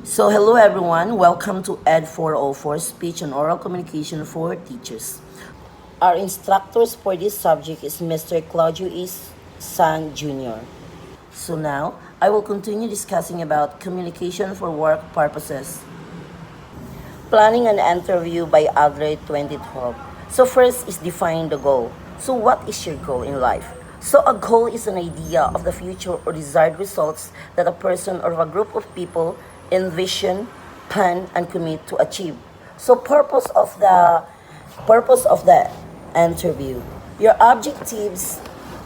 So hello everyone, welcome to Ed 404 Speech and Oral Communication for Teachers. Our instructors for this subject is Mr. Claudio San Jr. So now, I will continue discussing about communication for work purposes. Planning an interview by Adler 2012. So first is define the goal. So what is your goal in life? So a goal is an idea of the future or desired results that a person or a group of people envision, plan, and commit to achieve. So purpose of the interview. Your objectives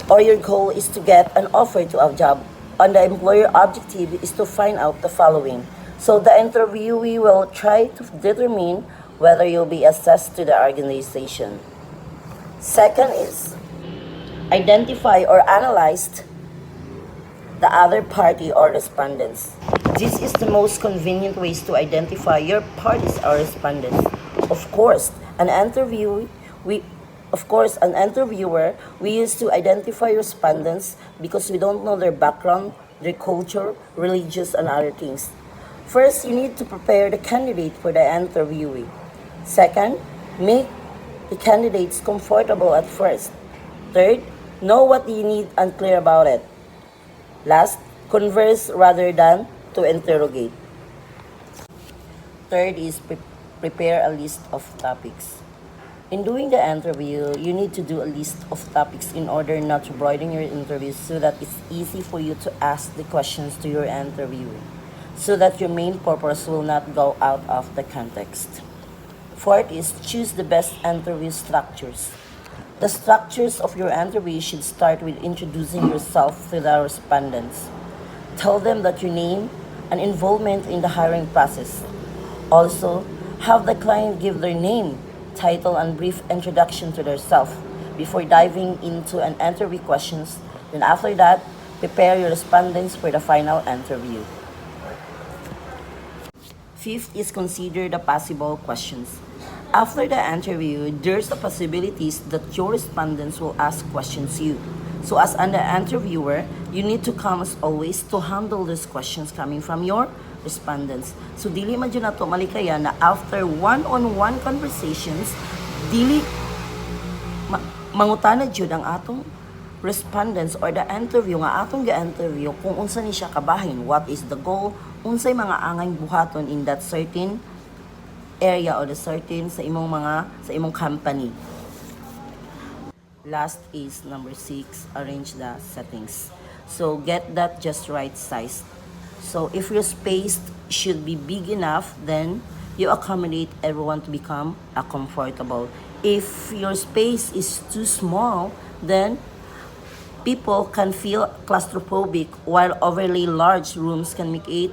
or your goal is to get an offer to a job, and the employer objective is to find out the following. So the interviewee will try to determine whether you'll be assessed to the organization. Second is identify or analyze the other party or respondents. This is the most convenient ways to identify your parties or respondents. Of course, an interview we an interviewer we use to identify respondents because we don't know their background, their culture, religious and other things. First, you need to prepare the candidate for the interviewee. Second, make the candidates comfortable at first. Third, know what you need and clear about it. Last, converse rather than to interrogate. Third is prepare a list of topics. In doing the interview, you need to do a list of topics in order not to broaden your interview so that it's easy for you to ask the questions to your interviewee, so that your main purpose will not go out of the context. Fourth is choose the best interview structures. The structures of your interview should start with introducing yourself to the respondents. Tell them that your name and involvement in the hiring process. Also, have the client give their name, title, and brief introduction to themselves before diving into an interview questions. Then after that, prepare your respondents for the final interview. Fifth is consider the possible questions. After the interview, there's the possibilities that your respondents will ask questions you. So as an interviewer, you need to come as always to handle these questions coming from your respondents. So dili man dyan nato malikaya na after one-on-one conversations, dili mangutana jud ang atong respondents or the interview nga atong ga-interview kung unsa ni siya kabahin, what is the goal, unsay mga angay buhaton in that certain area or the certain sa imong company. Last is number 6, arrange the settings. So get that just right size. So if your space should be big enough, then you accommodate everyone to become comfortable. If your space is too small, then people can feel claustrophobic, while overly large rooms can make it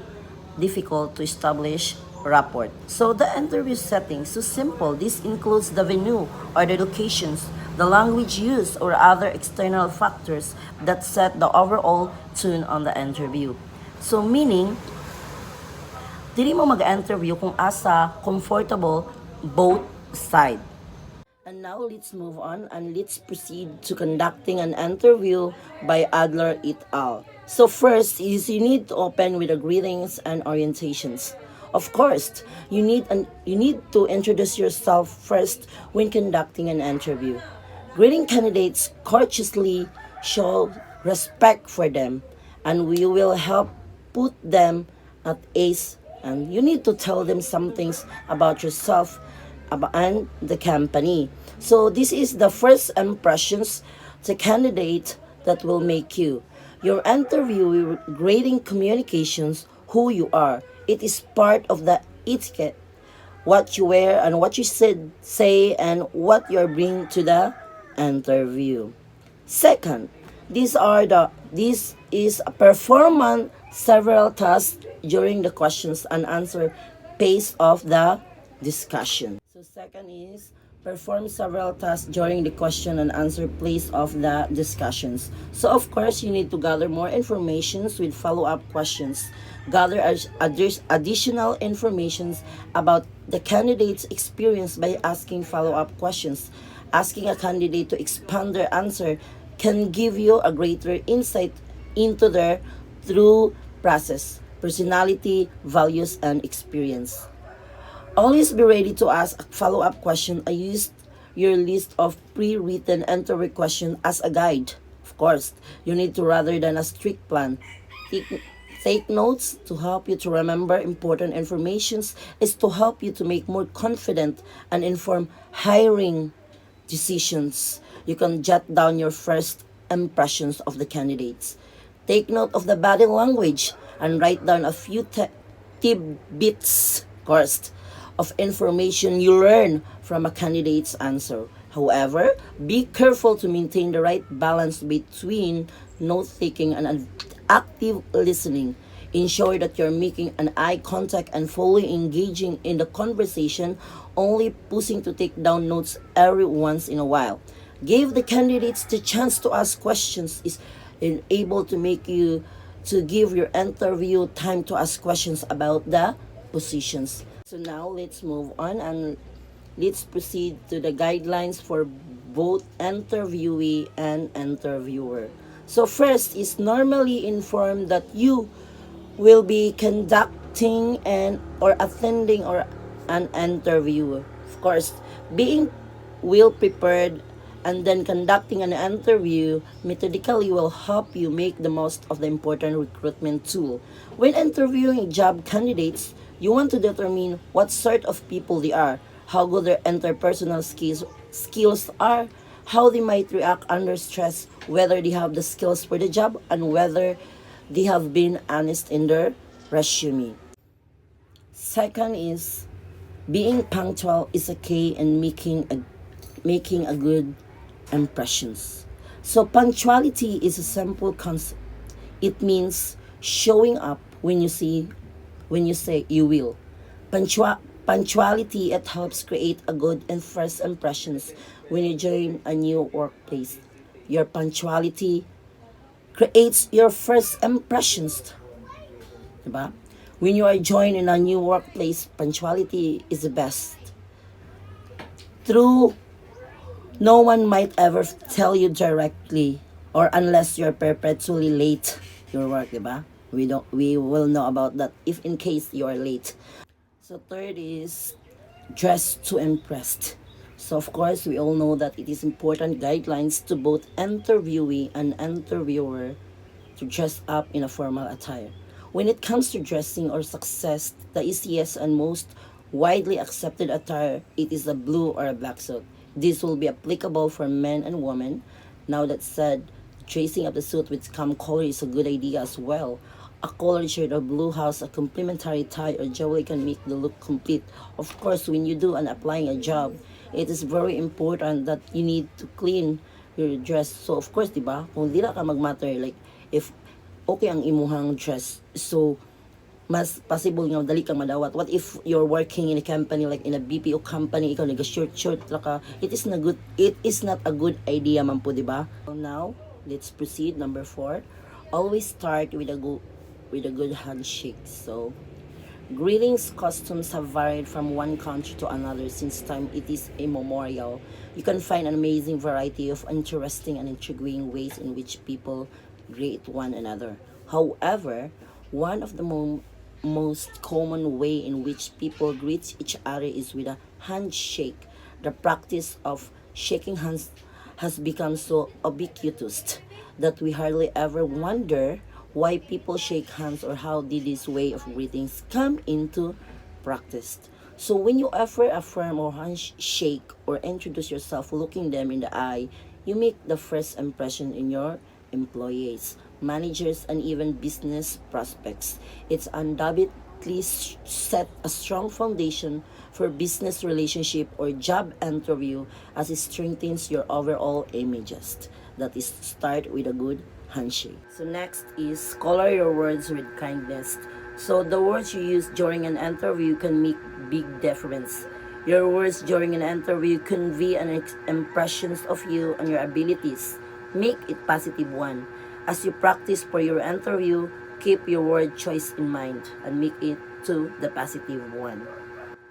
difficult to establish rapport. So the interview settings, so simple. This includes the venue or the locations, the language used, or other external factors that set the overall tone on the interview. So meaning, dili mo mag-interview kung asa comfortable both side. And now let's move on and let's proceed to conducting an interview by Adler et al. So first is you need to open with the greetings and orientations. Of course, you need to introduce yourself first when conducting an interview. Greeting candidates courteously show respect for them, and we will help put them at ease. And you need to tell them some things about yourself and the company. So this is the first impressions the candidate that will make you. Your interview grading communications who you are. It is part of the etiquette, what you wear and what you say and what you're bringing to the interview. Second, this is a performance several tasks during the questions and answer phase of the discussion. So second is perform several tasks during the question and answer phase of the discussions. So of course, you need to gather more informations with follow-up questions. Gather additional informations about the candidate's experience by asking follow-up questions. Asking a candidate to expand their answer can give you a greater insight into their through process. personality, values, and experience. Always be ready to ask a follow-up question. I used your list of pre-written interview questions as a guide. Of course, you need to rather than a strict plan. Take, take notes to help you to remember important informations is to help you to make more confident and informed hiring decisions. You can jot down your first impressions of the candidates. Take note of the body language and write down a few tidbits, of course, of information you learn from a candidate's answer. However, be careful to maintain the right balance between note taking and active listening. Ensure that you're making an eye contact and fully engaging in the conversation, only pausing to take down notes every once in a while. Give the candidates the chance to ask questions is able to make you to give your interview time to ask questions about the positions. So now let's move on and let's proceed to the guidelines for both interviewee and interviewer. So first is normally inform that you will be conducting and or attending or an interview. Of course, being well prepared and then conducting an interview methodically will help you make the most of the important recruitment tool. When interviewing job candidates, you want to determine what sort of people they are, how good their interpersonal skills are, how they might react under stress, whether they have the skills for the job, and whether they have been honest in their resume. Second is being punctual is a key in making a good impressions. So punctuality is a simple concept. It means showing up when you say you will. Punctuality it helps create a good and first impressions when you join a new workplace. Your punctuality creates your first impressions, diba? When you are joined in a new workplace, punctuality is the best. True, no one might ever tell you directly or unless you're perpetually late your work, diba? We will know about that if in case you are late. So third is dress to impress. So of course, we all know that it is important guidelines to both interviewee and interviewer to dress up in a formal attire. When it comes to dressing or success, the easiest and most widely accepted attire, it is a blue or a black suit. This will be applicable for men and women. Now that said, dressing up the suit with calm color is a good idea as well. A colored shirt or blue house, a complementary tie or jewelry can make the look complete. Of course, when you do and applying a job, it is very important that you need to clean your dress. So of course, diba, kung dila ka magmatter, like if okay ang imuhang dress, so mas possible nga dali kang madawat. What if you're working in a company like in a BPO company, ikaw nag-short ka, it is not a good idea man po, diba? So now, let's proceed. Number 4, always start with a good handshake. So greetings customs have varied from one country to another since time it is immemorial. You can find an amazing variety of interesting and intriguing ways in which people greet one another. However, one of the most common way in which people greet each other is with a handshake. The practice of shaking hands has become so ubiquitous that we hardly ever wonder why people shake hands or how did this way of greetings come into practice. So when you offer a firm or handshake or introduce yourself looking them in the eye, you make the first impression in your employees, managers, and even business prospects. It's undoubtedly set a strong foundation for business relationship or job interview as it strengthens your overall images. That is, start with a good handshake. So next is color your words with kindness. So the words you use during an interview can make big difference. Your words during an interview convey an impressions of you and your abilities. Make it positive one. As you practice for your interview, keep your word choice in mind and make it to the positive one.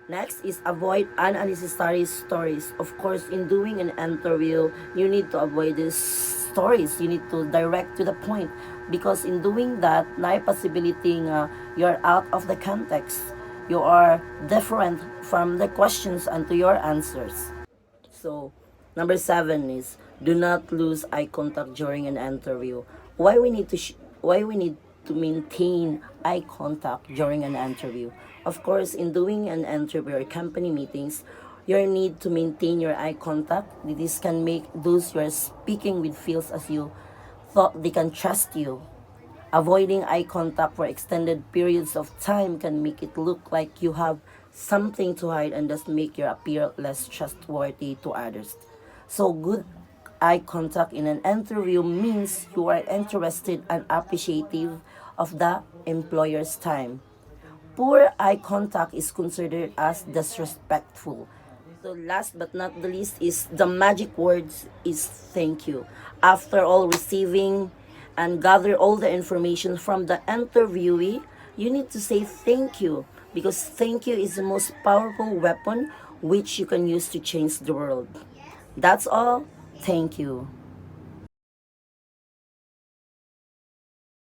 Next is avoid unnecessary stories. Of course, in doing an interview, you need to avoid these stories. You need to direct to the point because in doing that, na possibility nga you're out of the context. You are different from the questions and to your answers. So, number 7 is do not lose eye contact during an interview. Why we need to maintain eye contact during an interview? Of course, in doing an interview or company meetings, you need to maintain your eye contact. This can make those you are speaking with feels as you thought they can trust you. Avoiding eye contact for extended periods of time can make it look like you have something to hide and thus make you appear less trustworthy to others. So, good eye contact in an interview means you are interested and appreciative of the employer's time. Poor eye contact is considered as disrespectful. So last but not the least is the magic words is thank you. After all receiving and gather all the information from the interviewee, you need to say thank you because thank you is the most powerful weapon which you can use to change the world. That's all. Thank you.